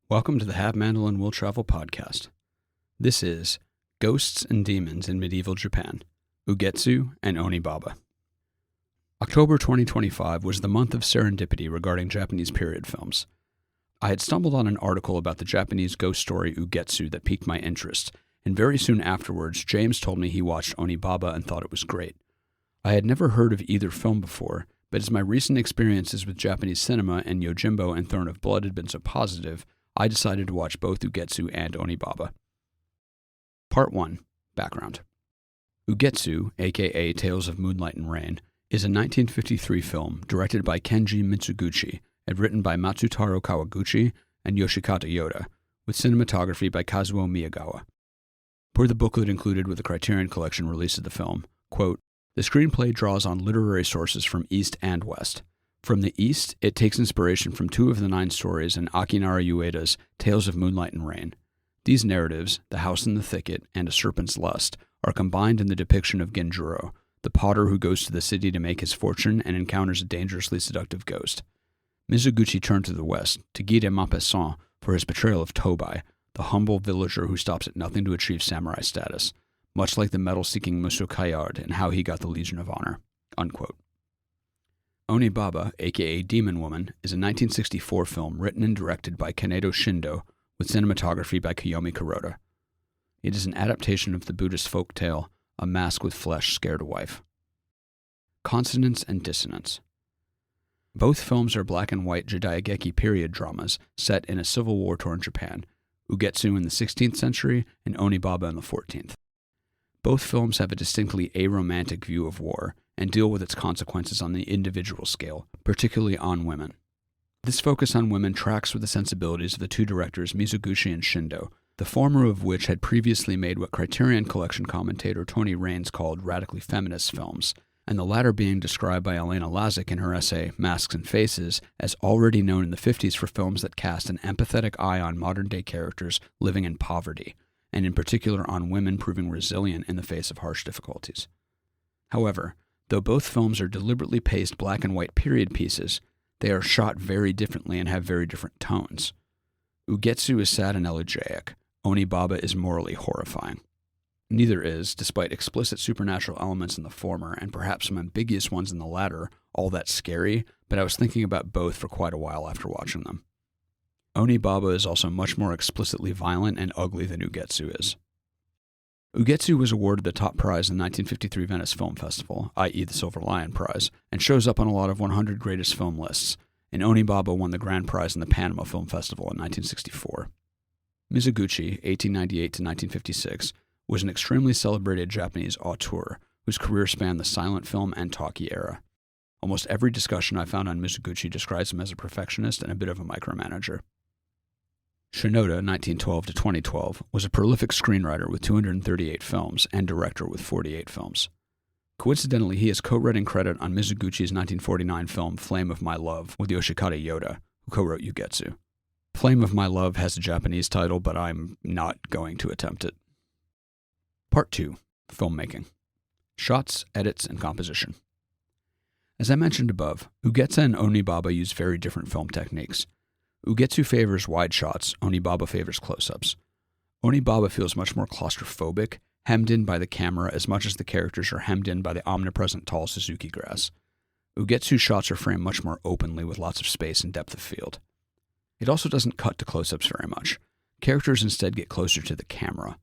Welcome to the Have Mandolin Will Travel podcast. This is Ghosts and Demons in Medieval Japan, Ugetsu and Onibaba. October 2025 was the month of serendipity regarding Japanese period films. I had stumbled on an article about the Japanese ghost story Ugetsu that piqued my interest, and very soon afterwards James told me he watched Onibaba and thought it was great. I had never heard of either film before, but as my recent experiences with Japanese cinema and Yojimbo and Throne of Blood had been so positive, I decided to watch both Ugetsu and Onibaba. Part 1. Background. Ugetsu, aka Tales of Moonlight and Rain, is a 1953 film directed by Kenji Mitsuguchi and written by Matsutaro Kawaguchi and Yoshikata Yoda, with cinematography by Kazuo Miyagawa. Per the booklet included with the Criterion Collection release of the film, quote, "The screenplay draws on literary sources from East and West. From the East, it takes inspiration from 2 of the 9 stories in Akinara Ueda's Tales of Moonlight and Rain. These narratives, The House in the Thicket and A Serpent's Lust, are combined in the depiction of Genjuro, the potter who goes to the city to make his fortune and encounters a dangerously seductive ghost. Mizuguchi turned to the West, to Guy de Maupassant, for his portrayal of Tobai, the humble villager who stops at nothing to achieve samurai status, much like the medal-seeking Muso Kayard and how he got the Legion of Honor." Unquote. Onibaba, aka Demon Woman, is a 1964 film written and directed by Kanedo Shindo, with cinematography by Kiyomi Kuroda. It is an adaptation of the Buddhist folk tale, A Mask with Flesh Scared a Wife. Consonance and Dissonance. Both films are black and white Jidaigeki period dramas set in a Civil War-torn Japan, Ugetsu in the 16th century and Onibaba in the 14th. Both films have a distinctly aromantic view of war and deal with its consequences on the individual scale, particularly on women. This focus on women tracks with the sensibilities of the 2 directors Mizuguchi and Shindo, the former of which had previously made what Criterion Collection commentator Tony Raines called radically feminist films, and the latter being described by Elena Lazik in her essay Masks and Faces as already known in the 50s for films that cast an empathetic eye on modern-day characters living in poverty, and in particular on women proving resilient in the face of harsh difficulties. However, though both films are deliberately paced black and white period pieces, they are shot very differently and have very different tones. Ugetsu is sad and elegiac. Onibaba is morally horrifying. Neither is, despite explicit supernatural elements in the former and perhaps some ambiguous ones in the latter, all that scary, but I was thinking about both for quite a while after watching them. Onibaba is also much more explicitly violent and ugly than Ugetsu is. Ugetsu was awarded the top prize in the 1953 Venice Film Festival, i.e. the Silver Lion Prize, and shows up on a lot of 100 greatest film lists, and Onibaba won the grand prize in the Panama Film Festival in 1964. Mizuguchi, 1898 to 1956, was an extremely celebrated Japanese auteur whose career spanned the silent film and talkie era. Almost every discussion I found on Mizuguchi describes him as a perfectionist and a bit of a micromanager. Shinoda, 1912 to 2012, was a prolific screenwriter with 238 films and director with 48 films. Coincidentally, he has co-writing credit on Mizuguchi's 1949 film Flame of My Love with Yoshikata Yoda, who co-wrote Ugetsu. Flame of My Love has a Japanese title, but I'm not going to attempt it. Part 2. Filmmaking. Shots, edits, and composition. As I mentioned above, Ugetsu and Onibaba use very different film techniques. Ugetsu favors wide shots, Onibaba favors close-ups. Onibaba feels much more claustrophobic, hemmed in by the camera as much as the characters are hemmed in by the omnipresent tall Suzuki grass. Ugetsu shots are framed much more openly with lots of space and depth of field. It also doesn't cut to close-ups very much. Characters instead get closer to the camera.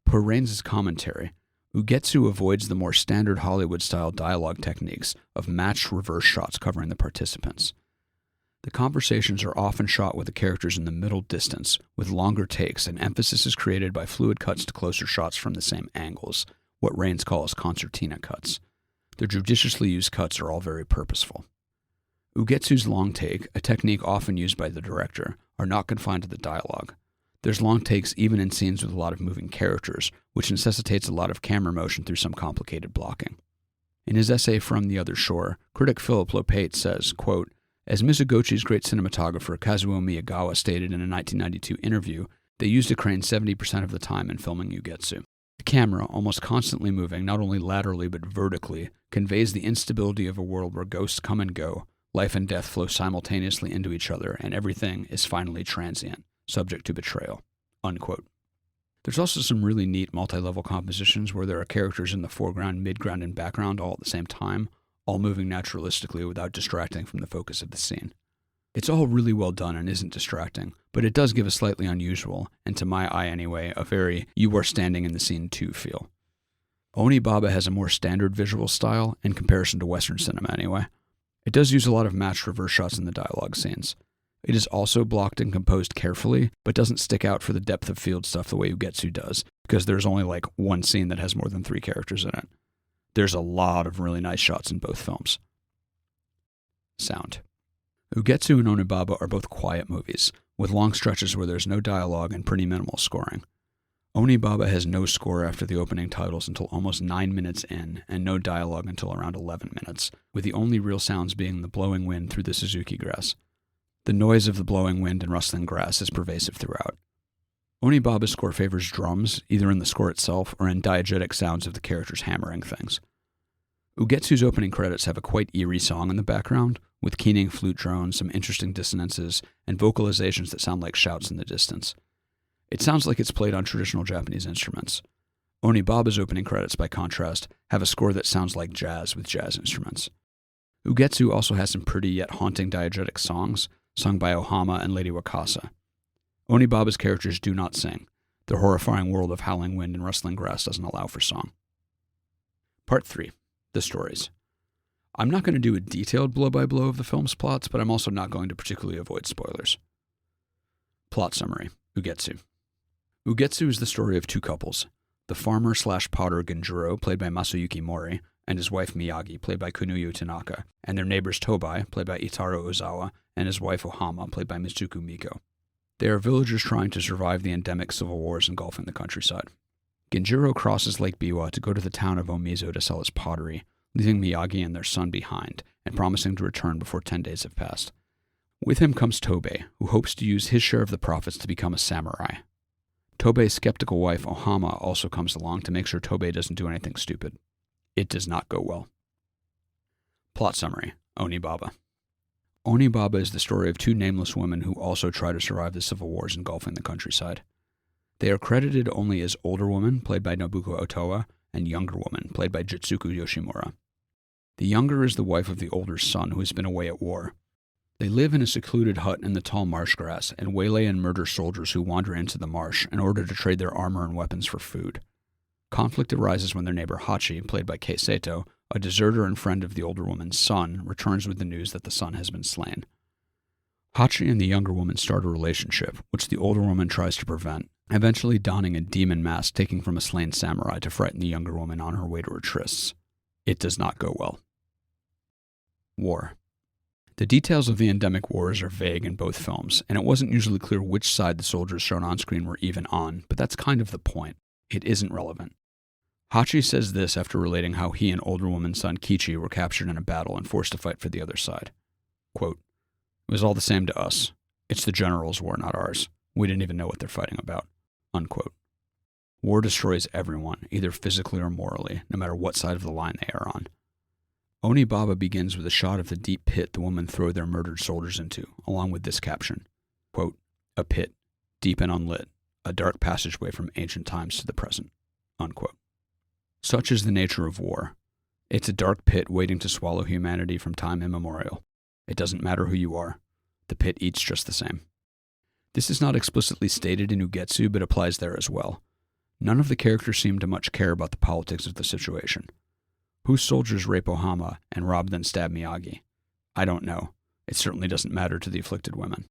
Per Raines' commentary, Ugetsu avoids the more standard Hollywood-style dialogue techniques of matched reverse shots covering the participants. The conversations are often shot with the characters in the middle distance, with longer takes, and emphasis is created by fluid cuts to closer shots from the same angles, what Raines calls concertina cuts. The judiciously used cuts are all very purposeful. Ugetsu's long take, a technique often used by the director, are not confined to the dialogue. There's long takes even in scenes with a lot of moving characters, which necessitates a lot of camera motion through some complicated blocking. In his essay From the Other Shore, critic Philip Lopate says, quote, "As Mizuguchi's great cinematographer Kazuo Miyagawa stated in a 1992 interview, they used a crane 70% of the time in filming Ugetsu. The camera, almost constantly moving not only laterally but vertically, conveys the instability of a world where ghosts come and go, life and death flow simultaneously into each other, and everything is finally transient, subject to betrayal, unquote. There's also some really neat multi-level compositions where there are characters in the foreground, midground, and background all at the same time, all moving naturalistically without distracting from the focus of the scene. It's all really well done and isn't distracting, but it does give a slightly unusual, and to my eye anyway, a very you are standing in the scene too feel. Onibaba has a more standard visual style in comparison to Western cinema anyway. It does use a lot of matched reverse shots in the dialogue scenes. It is also blocked and composed carefully, but doesn't stick out for the depth of field stuff the way Ugetsu does, because there's only like one scene that has more than 3 characters in it. There's a lot of really nice shots in both films. Sound. Ugetsu and Onibaba are both quiet movies, with long stretches where there's no dialogue and pretty minimal scoring. Onibaba has no score after the opening titles until almost 9 minutes in, and no dialogue until around 11 minutes, with the only real sounds being the blowing wind through the Suzuki grass. The noise of the blowing wind and rustling grass is pervasive throughout. Onibaba's score favors drums, either in the score itself or in diegetic sounds of the characters hammering things. Ugetsu's opening credits have a quite eerie song in the background, with keening flute drones, some interesting dissonances, and vocalizations that sound like shouts in the distance. It sounds like it's played on traditional Japanese instruments. Onibaba's opening credits, by contrast, have a score that sounds like jazz with jazz instruments. Ugetsu also has some pretty yet haunting diegetic songs, sung by Ohama and Lady Wakasa. Onibaba's characters do not sing. Their horrifying world of howling wind and rustling grass doesn't allow for song. Part 3. The stories. I'm not going to do a detailed blow-by-blow of the film's plots, but I'm also not going to particularly avoid spoilers. Plot summary. Ugetsu. Ugetsu is the story of 2 couples, the farmer/potter Genjuro, played by Masayuki Mori, and his wife Miyagi, played by Kunuyo Tanaka, and their neighbors Tobai, played by Itaro Ozawa, and his wife Ohama, played by Mizuku Miko. They are villagers trying to survive the endemic civil wars engulfing the countryside. Genjuro crosses Lake Biwa to go to the town of Omizo to sell his pottery, leaving Miyagi and their son behind, and promising to return before 10 days have passed. With him comes Tobei, who hopes to use his share of the profits to become a samurai. Tobei's skeptical wife Ohama also comes along to make sure Tobei doesn't do anything stupid. It does not go well. Plot summary. Onibaba. Onibaba is the story of 2 nameless women who also try to survive the civil wars engulfing the countryside. They are credited only as older woman, played by Nobuko Otoa, and younger woman, played by Jitsuku Yoshimura. The younger is the wife of the older son who has been away at war. They live in a secluded hut in the tall marsh grass and waylay and murder soldiers who wander into the marsh in order to trade their armor and weapons for food. Conflict arises when their neighbor Hachi, played by Kei Sato, a deserter and friend of the older woman's son, returns with the news that the son has been slain. Hachi and the younger woman start a relationship, which the older woman tries to prevent, eventually donning a demon mask taken from a slain samurai to frighten the younger woman on her way to her trysts. It does not go well. War. The details of the endemic wars are vague in both films, and it wasn't usually clear which side the soldiers shown on screen were even on, but that's kind of the point. It isn't relevant. Hachi says this after relating how he and older woman's son Kichi were captured in a battle and forced to fight for the other side. Quote, "It was all the same to us. It's the generals' war, not ours. We didn't even know what they're fighting about." Unquote. War destroys everyone, either physically or morally, no matter what side of the line they are on. Onibaba begins with a shot of the deep pit the women throw their murdered soldiers into, along with this caption, quote, "A pit, deep and unlit, a dark passageway from ancient times to the present." Unquote. Such is the nature of war. It's a dark pit waiting to swallow humanity from time immemorial. It doesn't matter who you are. The pit eats just the same. This is not explicitly stated in Ugetsu, but applies there as well. None of the characters seem to much care about the politics of the situation. Whose soldiers rape Ohama and rob then stab Miyagi? I don't know. It certainly doesn't matter to the afflicted women.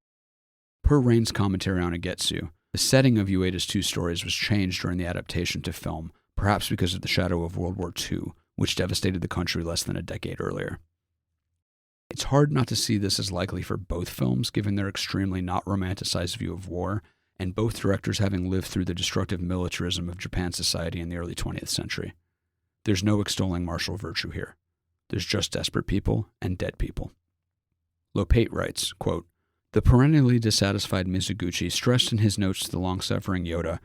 Per Rain's commentary on Ugetsu, the setting of Ueda's 2 stories was changed during the adaptation to film, perhaps because of the shadow of World War II, which devastated the country less than a decade earlier. It's hard not to see this as likely for both films, given their extremely not romanticized view of war, and both directors having lived through the destructive militarism of Japan society in the early 20th century. There's no extolling martial virtue here. There's just desperate people and dead people. Lopate writes, quote, "The perennially dissatisfied Mizuguchi stressed in his notes to the long-suffering Yoda,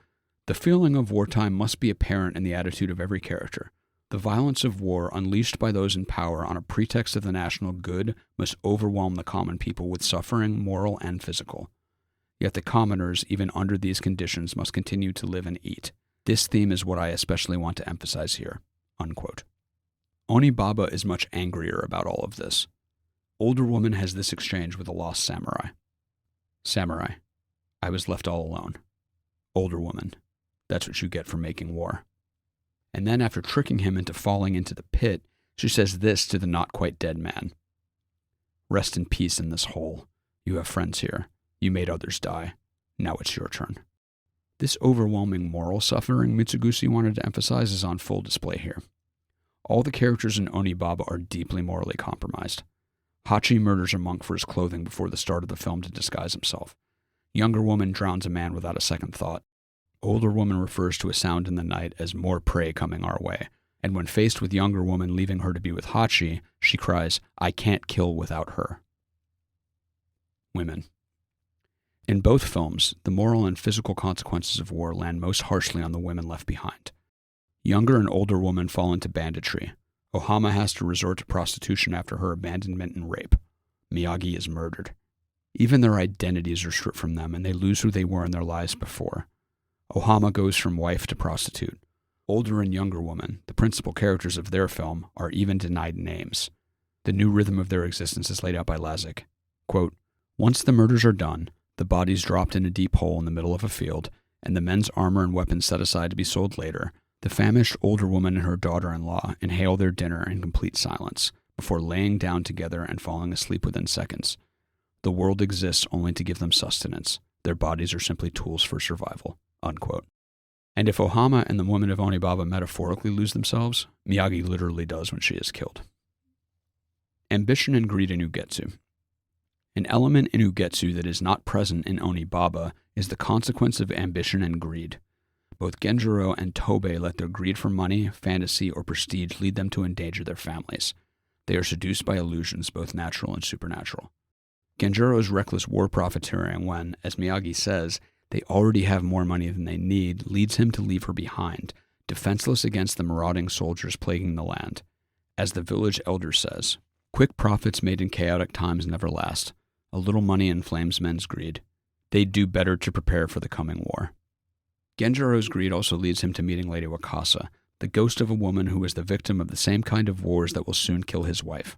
the feeling of wartime must be apparent in the attitude of every character. The violence of war unleashed by those in power on a pretext of the national good must overwhelm the common people with suffering, moral and physical. Yet the commoners, even under these conditions, must continue to live and eat. This theme is what I especially want to emphasize here." Unquote. Onibaba is much angrier about all of this. Older woman has this exchange with a lost samurai. Samurai: "I was left all alone." Older woman: "That's what you get for making war." And then, after tricking him into falling into the pit, she says this to the not quite dead man: "Rest in peace in this hole. You have friends here. You made others die. Now it's your turn." This overwhelming moral suffering Mitsuguchi wanted to emphasize is on full display here. All the characters in Onibaba are deeply morally compromised. Hachi murders a monk for his clothing before the start of the film to disguise himself. Younger woman drowns a man without a second thought. Older woman refers to a sound in the night as more prey coming our way, and when faced with younger woman leaving her to be with Hachi, she cries, "I can't kill without her." Women. In both films, the moral and physical consequences of war land most harshly on the women left behind. Younger and older women fall into banditry. Ohama has to resort to prostitution after her abandonment and rape. Miyagi is murdered. Even their identities are stripped from them, and they lose who they were in their lives before. Ohama goes from wife to prostitute. Older and younger women, the principal characters of their film, are even denied names. The new rhythm of their existence is laid out by Lazick. Quote, "Once the murders are done, the bodies dropped in a deep hole in the middle of a field, and the men's armor and weapons set aside to be sold later, the famished older woman and her daughter-in-law inhale their dinner in complete silence, before laying down together and falling asleep within seconds. The world exists only to give them sustenance. Their bodies are simply tools for survival." Unquote. And if Ohama and the women of Onibaba metaphorically lose themselves, Miyagi literally does when she is killed. Ambition and greed in Ugetsu. An element in Ugetsu that is not present in Onibaba is the consequence of ambition and greed. Both Genjiro and Tobei let their greed for money, fantasy, or prestige lead them to endanger their families. They are seduced by illusions, both natural and supernatural. Genjiro's reckless war profiteering when, as Miyagi says, they already have more money than they need, leads him to leave her behind, defenseless against the marauding soldiers plaguing the land. As the village elder says, "Quick profits made in chaotic times never last. A little money inflames men's greed. They'd do better to prepare for the coming war." Genjiro's greed also leads him to meeting Lady Wakasa, the ghost of a woman who is the victim of the same kind of wars that will soon kill his wife.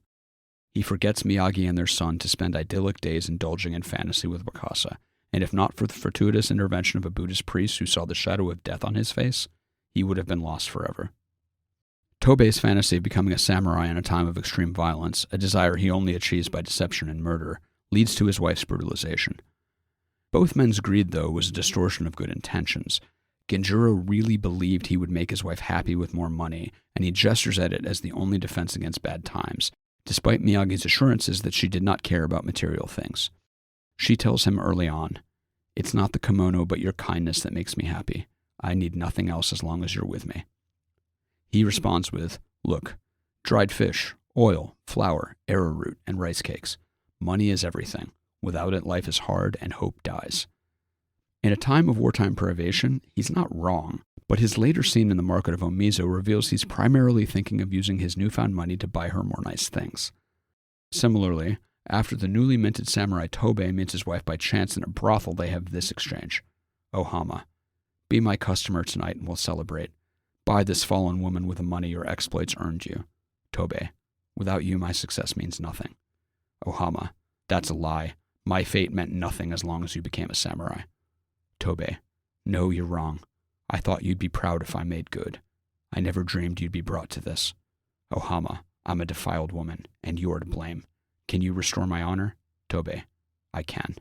He forgets Miyagi and their son to spend idyllic days indulging in fantasy with Wakasa, and if not for the fortuitous intervention of a Buddhist priest who saw the shadow of death on his face, he would have been lost forever. Tobei's fantasy of becoming a samurai in a time of extreme violence, a desire he only achieves by deception and murder, leads to his wife's brutalization. Both men's greed, though, was a distortion of good intentions. Genjiro really believed he would make his wife happy with more money, and he gestures at it as the only defense against bad times, despite Miyagi's assurances that she did not care about material things. She tells him early on, "It's not the kimono but your kindness that makes me happy. I need nothing else as long as you're with me." He responds with, "Look, dried fish, oil, flour, arrowroot, and rice cakes. Money is everything. Without it, life is hard and hope dies." In a time of wartime privation, he's not wrong, but his later scene in the market of Omizo reveals he's primarily thinking of using his newfound money to buy her more nice things. Similarly, after the newly minted samurai Tobei meets his wife by chance in a brothel, they have this exchange. "Ohama, be my customer tonight and we'll celebrate. Buy this fallen woman with the money your exploits earned you." Tobei, "Without you, my success means nothing." Ohama, "That's a lie. My fate meant nothing as long as you became a samurai." Tobei, "No, you're wrong. I thought you'd be proud if I made good. I never dreamed you'd be brought to this." Ohama, "I'm a defiled woman, and you're to blame. Can you restore my honor?" Tobei, "I can."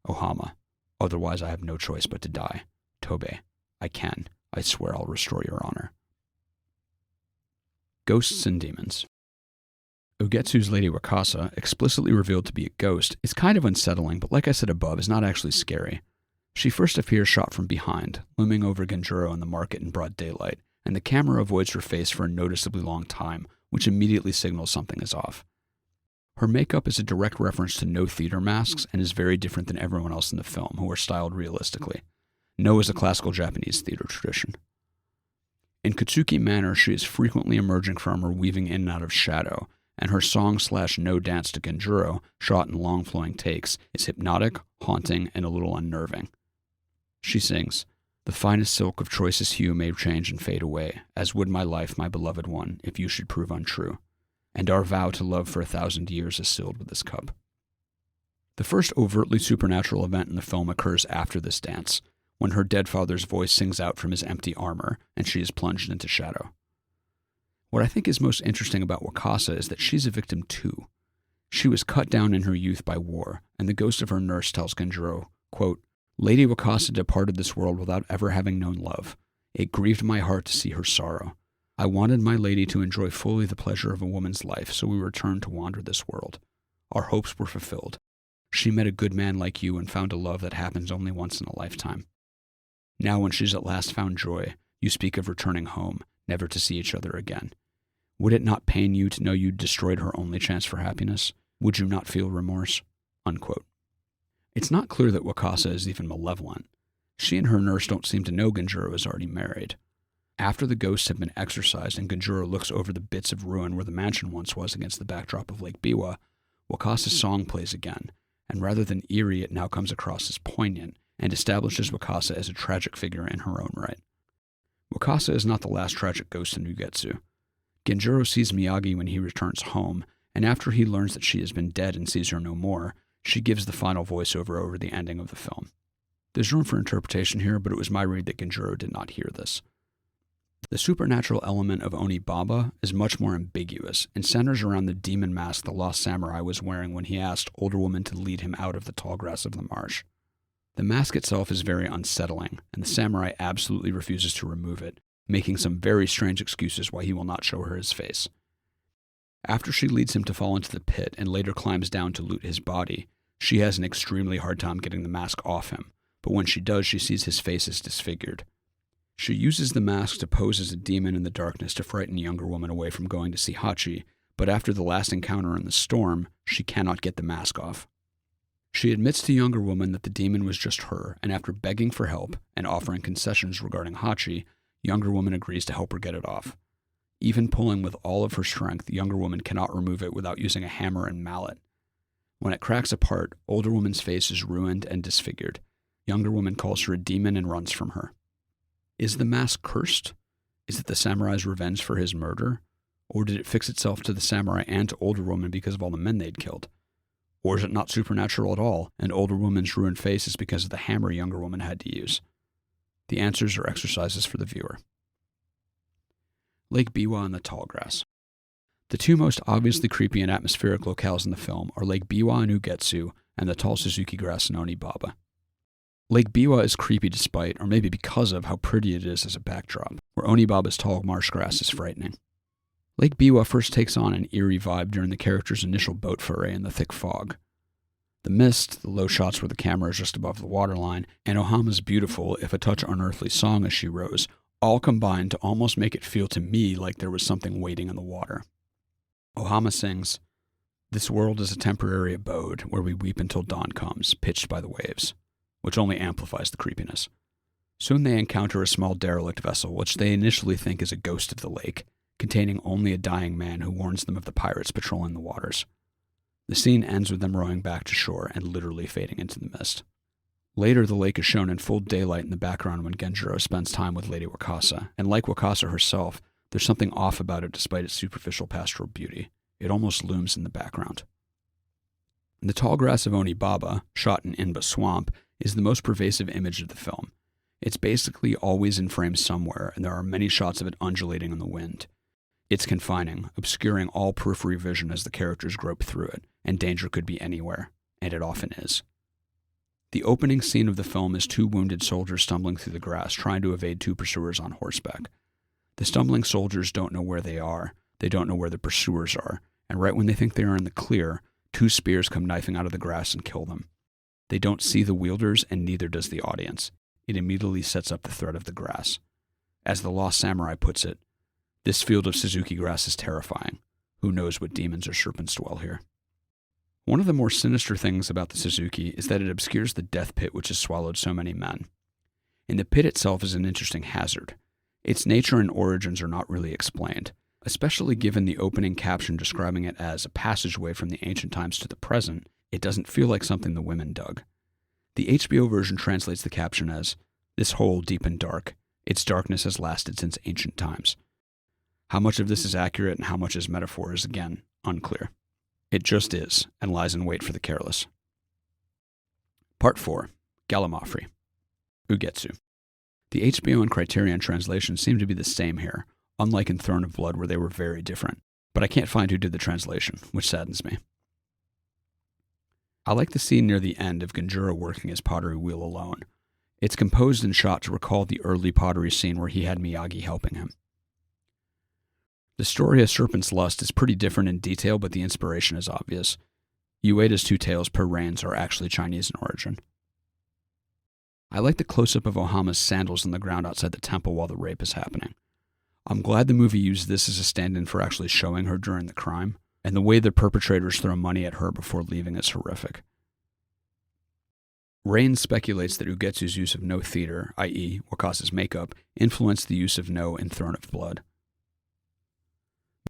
Ohama, "Otherwise I have no choice but to die." Tobei, "I can. I swear I'll restore your honor." Ghosts and demons. Ugetsu's Lady Wakasa, explicitly revealed to be a ghost, is kind of unsettling, but like I said above, is not actually scary. She first appears shot from behind, looming over Genjiro in the market in broad daylight, and the camera avoids her face for a noticeably long time, which immediately signals something is off. Her makeup is a direct reference to No theater masks and is very different than everyone else in the film, who are styled realistically. No is a classical Japanese theater tradition. In Katsuki manner, she is frequently emerging from or weaving in and out of shadow, and her song/no dance to Genjuro, shot in long flowing takes, is hypnotic, haunting, and a little unnerving. She sings, "The finest silk of choicest hue may change and fade away, as would my life, my beloved one, if you should prove untrue. And our vow to love for 1,000 years is sealed with this cup." The first overtly supernatural event in the film occurs after this dance, when her dead father's voice sings out from his empty armor, and she is plunged into shadow. What I think is most interesting about Wakasa is that she's a victim too. She was cut down in her youth by war, and the ghost of her nurse tells Genjuro, quote, "Lady Wakasa departed this world without ever having known love. It grieved my heart to see her sorrow. I wanted my lady to enjoy fully the pleasure of a woman's life, so we returned to wander this world. Our hopes were fulfilled. She met a good man like you and found a love that happens only once in a lifetime. Now when she's at last found joy, you speak of returning home, never to see each other again. Would it not pain you to know you destroyed her only chance for happiness? Would you not feel remorse?" Unquote. It's not clear that Wakasa is even malevolent. She and her nurse don't seem to know Genjuro is already married. After the ghosts have been exorcised and Genjuro looks over the bits of ruin where the mansion once was against the backdrop of Lake Biwa, Wakasa's song plays again, and rather than eerie, it now comes across as poignant and establishes Wakasa as a tragic figure in her own right. Wakasa is not the last tragic ghost in Ugetsu. Genjuro sees Miyagi when he returns home, and after he learns that she has been dead and sees her no more, she gives the final voiceover over the ending of the film. There's room for interpretation here, but it was my read that Genjuro did not hear this. The supernatural element of Onibaba is much more ambiguous and centers around the demon mask the lost samurai was wearing when he asked older woman to lead him out of the tall grass of the marsh. The mask itself is very unsettling, and the samurai absolutely refuses to remove it, making some very strange excuses why he will not show her his face. After she leads him to fall into the pit and later climbs down to loot his body, she has an extremely hard time getting the mask off him, but when she does, she sees his face is disfigured. She uses the mask to pose as a demon in the darkness to frighten the younger woman away from going to see Hachi, but after the last encounter in the storm, she cannot get the mask off. She admits to younger woman that the demon was just her, and after begging for help and offering concessions regarding Hachi, younger woman agrees to help her get it off. Even pulling with all of her strength, younger woman cannot remove it without using a hammer and mallet. When it cracks apart, older woman's face is ruined and disfigured. Younger woman calls her a demon and runs from her. Is the mask cursed? Is it the samurai's revenge for his murder? Or did it fix itself to the samurai and to older woman because of all the men they'd killed? Or is it not supernatural at all, and older woman's ruined face is because of the hammer younger woman had to use? The answers are exercises for the viewer. Lake Biwa and the tall grass. The two most obviously creepy and atmospheric locales in the film are Lake Biwa in Ugetsu and the tall Suzuki grass in Onibaba. Lake Biwa is creepy despite, or maybe because of, how pretty it is as a backdrop, where Onibaba's tall marsh grass is frightening. Lake Biwa first takes on an eerie vibe during the character's initial boat foray in the thick fog. The mist, the low shots where the camera is just above the waterline, and Ohama's beautiful, if a touch unearthly song as she rose, all combined to almost make it feel to me like there was something waiting in the water. Ohama sings, "This world is a temporary abode where we weep until dawn comes, pitched by the waves," which only amplifies the creepiness. Soon they encounter a small derelict vessel, which they initially think is a ghost of the lake, containing only a dying man who warns them of the pirates patrolling the waters. The scene ends with them rowing back to shore and literally fading into the mist. Later, the lake is shown in full daylight in the background when Genjuro spends time with Lady Wakasa, and like Wakasa herself, there's something off about it despite its superficial pastoral beauty. It almost looms in the background. The tall grass of Onibaba, shot in Inba Swamp, is the most pervasive image of the film. It's basically always in frame somewhere, and there are many shots of it undulating in the wind. It's confining, obscuring all periphery vision as the characters grope through it, and danger could be anywhere, and it often is. The opening scene of the film is two wounded soldiers stumbling through the grass, trying to evade two pursuers on horseback. The stumbling soldiers don't know where they are, they don't know where the pursuers are, and right when they think they are in the clear, two spears come knifing out of the grass and kill them. They don't see the wielders, and neither does the audience. It immediately sets up the threat of the grass. As the Lost Samurai puts it, "This field of Suzuki grass is terrifying. Who knows what demons or serpents dwell here?" One of the more sinister things about the Suzuki is that it obscures the death pit which has swallowed so many men. And the pit itself is an interesting hazard. Its nature and origins are not really explained. Especially given the opening caption describing it as a passageway from the ancient times to the present, it doesn't feel like something the women dug. The HBO version translates the caption as, "This hole deep and dark. Its darkness has lasted since ancient times." How much of this is accurate and how much is metaphor is, again, unclear. It just is, and lies in wait for the careless. Part 4. Gallimaufry. Ugetsu. The HBO and Criterion translations seem to be the same here, unlike in Throne of Blood where they were very different, but I can't find who did the translation, which saddens me. I like the scene near the end of Genjuro working his pottery wheel alone. It's composed and shot to recall the early pottery scene where he had Miyagi helping him. The story of Serpent's Lust is pretty different in detail, but the inspiration is obvious. Ueda's two tales per reigns are actually Chinese in origin. I like the close-up of Ohama's sandals on the ground outside the temple while the rape is happening. I'm glad the movie used this as a stand-in for actually showing her during the crime, and the way the perpetrators throw money at her before leaving is horrific. Rain speculates that Ugetsu's use of no theater, i.e. Wakasa's makeup, influenced the use of no in Throne of Blood.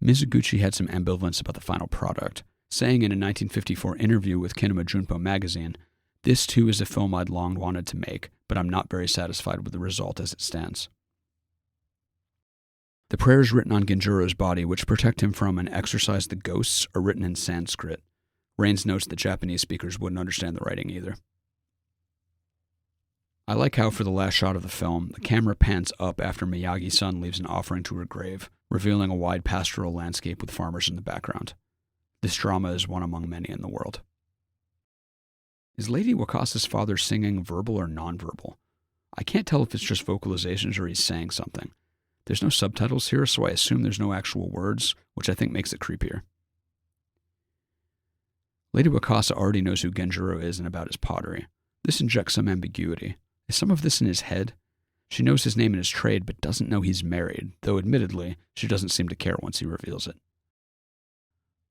Mizuguchi had some ambivalence about the final product, saying in a 1954 interview with Kinema Junpo magazine, "This too is a film I'd long wanted to make, but I'm not very satisfied with the result as it stands." The prayers written on Genjuro's body, which protect him from and exorcise the ghosts, are written in Sanskrit. Rains notes that Japanese speakers wouldn't understand the writing either. I like how, for the last shot of the film, the camera pans up after Miyagi-san leaves an offering to her grave, revealing a wide pastoral landscape with farmers in the background. This drama is one among many in the world. Is Lady Wakasa's father singing verbal or nonverbal? I can't tell if it's just vocalizations or he's saying something. There's no subtitles here, so I assume there's no actual words, which I think makes it creepier. Lady Wakasa already knows who Genjuro is and about his pottery. This injects some ambiguity. Is some of this in his head? She knows his name and his trade, but doesn't know he's married, though admittedly, she doesn't seem to care once he reveals it.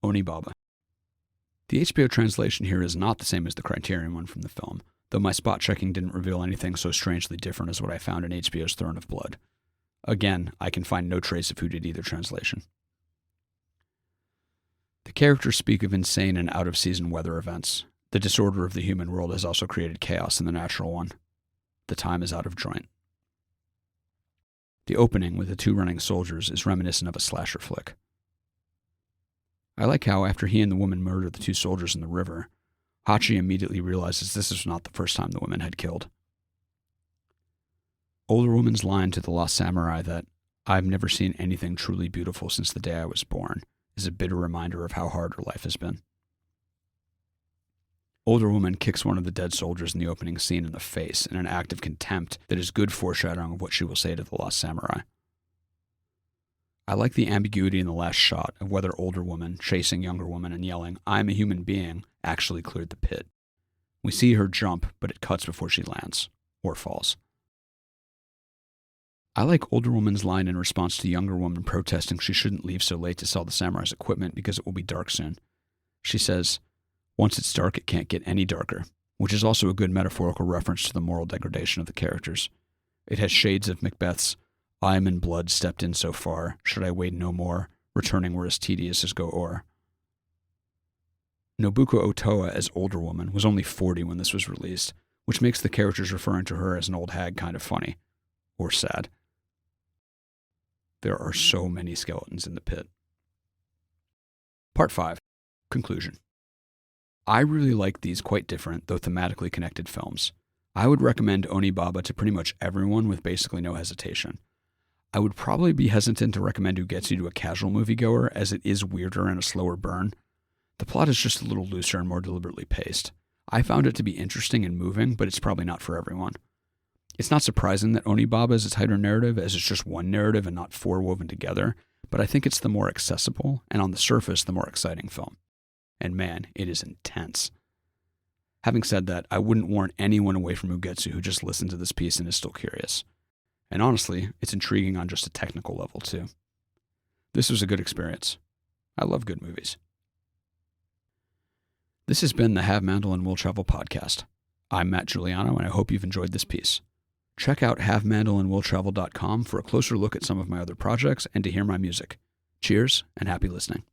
Onibaba. The HBO translation here is not the same as the Criterion one from the film, though my spot checking didn't reveal anything so strangely different as what I found in HBO's Throne of Blood. Again, I can find no trace of who did either translation. The characters speak of insane and out-of-season weather events. The disorder of the human world has also created chaos in the natural one. The time is out of joint. The opening, with the two running soldiers, is reminiscent of a slasher flick. I like how, after he and the woman murder the two soldiers in the river, Hachi immediately realizes this is not the first time the women had killed. Older woman's line to the lost samurai that, "I've never seen anything truly beautiful since the day I was born," is a bitter reminder of how hard her life has been. Older woman kicks one of the dead soldiers in the opening scene in the face in an act of contempt that is good foreshadowing of what she will say to the lost samurai. I like the ambiguity in the last shot of whether older woman chasing younger woman and yelling, "I'm a human being," actually cleared the pit. We see her jump, but it cuts before she lands, or falls. I like older woman's line in response to younger woman protesting she shouldn't leave so late to sell the samurai's equipment because it will be dark soon. She says, "Once it's dark, it can't get any darker," which is also a good metaphorical reference to the moral degradation of the characters. It has shades of Macbeth's, "I am in blood, stepped in so far, should I wait no more, returning were as tedious as go o'er." Nobuko Otoa as older woman was only 40 when this was released, which makes the characters referring to her as an old hag kind of funny. Or sad. There are so many skeletons in the pit. Part 5. Conclusion. I really like these quite different, though thematically connected films. I would recommend Onibaba to pretty much everyone with basically no hesitation. I would probably be hesitant to recommend Ugetsu to a casual moviegoer, as it is weirder and a slower burn. The plot is just a little looser and more deliberately paced. I found it to be interesting and moving, but it's probably not for everyone. It's not surprising that Onibaba is a tighter narrative, as it's just one narrative and not four woven together, but I think it's the more accessible, and on the surface, the more exciting film. And man, it is intense. Having said that, I wouldn't warn anyone away from Ugetsu who just listened to this piece and is still curious. And honestly, it's intriguing on just a technical level too. This was a good experience. I love good movies. This has been the Have Mandel Will Travel podcast. I'm Matt Giuliano, and I hope you've enjoyed this piece. Check out havemandelandwilltravel.com for a closer look at some of my other projects and to hear my music. Cheers and happy listening.